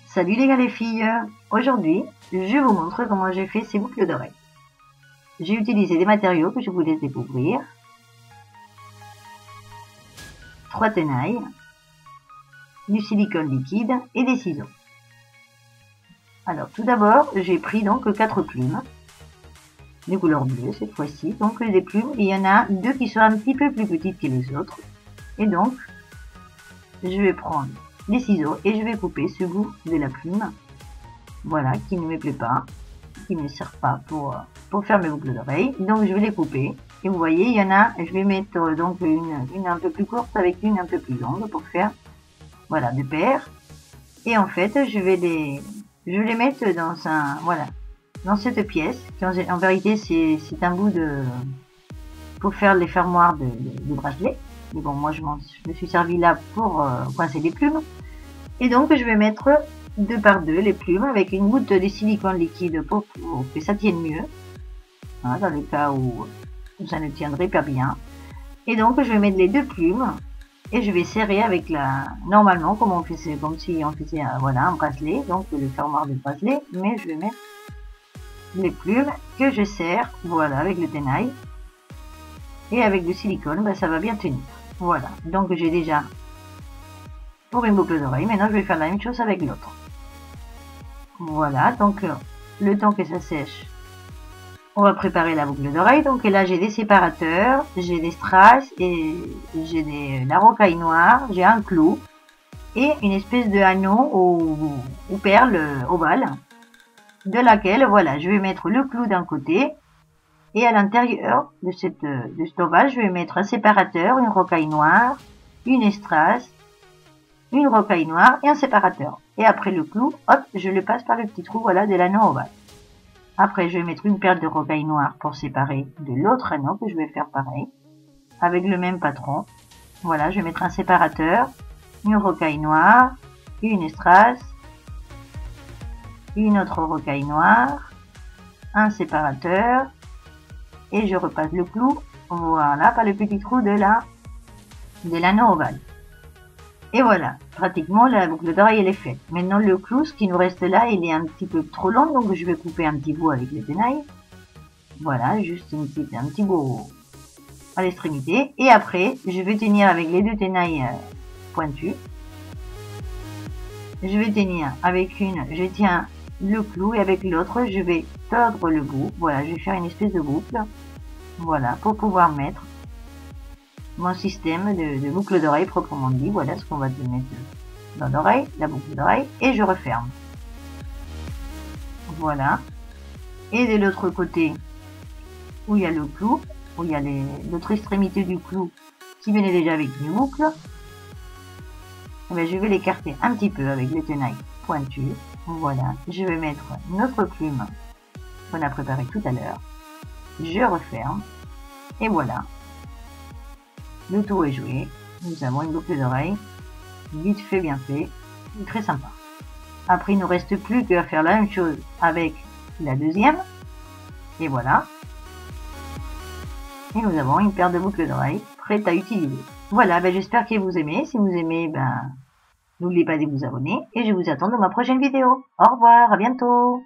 Salut les gars les filles, aujourd'hui je vous montre comment j'ai fait ces boucles d'oreilles. J'ai utilisé des matériaux que je vous laisse découvrir. 3 tenailles, du silicone liquide et des ciseaux. Alors tout d'abord j'ai pris donc 4 plumes, de couleur bleue cette fois-ci. Donc des plumes, il y en a 2 qui sont un petit peu plus petites que les autres. Et donc je vais prendre les ciseaux et je vais couper ce bout de la plume, voilà, qui ne me plaît pas, qui ne sert pas pour faire mes boucles d'oreilles. Donc je vais les couper et vous voyez, il y en a, je vais mettre donc une un peu plus courte avec une un peu plus longue pour faire, voilà, deux paires. Et en fait je vais les mettre dans un, voilà, dans cette pièce qui en vérité c'est un bout de, pour faire les fermoirs de bracelet. Mais bon, moi je me suis servi là pour coincer les plumes. Et donc je vais mettre 2 par 2 les plumes avec une goutte de silicone liquide pour que ça tienne mieux, hein, dans le cas où ça ne tiendrait pas bien. Et donc je vais mettre les 2 plumes et je vais serrer avec la, normalement comme on faisait, comme si on faisait voilà, un bracelet, donc le fermoir du bracelet, mais je vais mettre les plumes que je serre, voilà, avec le tenaille et avec du silicone, ben, ça va bien tenir. Voilà, donc j'ai déjà pour une boucle d'oreille. Maintenant je vais faire la même chose avec l'autre. Voilà, donc le temps que ça sèche, on va préparer la boucle d'oreille. Donc là j'ai des séparateurs, j'ai des strass et j'ai la rocaille noire, j'ai un clou et une espèce de anneau ou perle ovale, de laquelle, voilà, je vais mettre le clou d'un côté et à l'intérieur de cet ovale je vais mettre un séparateur, une rocaille noire, une strass, une rocaille noire et un séparateur. Et après le clou, hop, je le passe par le petit trou, voilà, de l'anneau ovale. Après, je vais mettre une perle de rocaille noire pour séparer de l'autre anneau que je vais faire pareil, avec le même patron. Voilà, je vais mettre un séparateur, une rocaille noire, une strass, une autre rocaille noire, un séparateur, et je repasse le clou, voilà, par le petit trou de l'anneau ovale. Et voilà, pratiquement la boucle d'oreille elle est faite. Maintenant le clou, ce qui nous reste là, il est un petit peu trop long, donc je vais couper un petit bout avec les tenailles. Voilà, juste un petit bout à l'extrémité. Et après, je vais tenir avec les 2 tenailles pointues. Je vais tenir avec une, je tiens le clou et avec l'autre, je vais tordre le bout. Voilà, je vais faire une espèce de boucle. Voilà, pour pouvoir mettre mon système de boucle d'oreille proprement dit. Voilà ce qu'on va te mettre dans l'oreille, la boucle d'oreille, et je referme. Voilà. Et de l'autre côté, où il y a le clou, où il y a l'autre extrémité du clou qui venait déjà avec une boucle, et bien je vais l'écarter un petit peu avec les tenailles pointues. Voilà. Je vais mettre notre plume qu'on a préparée tout à l'heure. Je referme. Et voilà. Le tour est joué, nous avons une boucle d'oreille, vite fait, bien fait, très sympa. Après il ne nous reste plus qu'à faire la même chose avec la deuxième, et voilà. Et nous avons une paire de boucles d'oreilles prête à utiliser. Voilà, ben j'espère que vous aimez. Si vous aimez, ben n'oubliez pas de vous abonner, et je vous attends dans ma prochaine vidéo. Au revoir, à bientôt.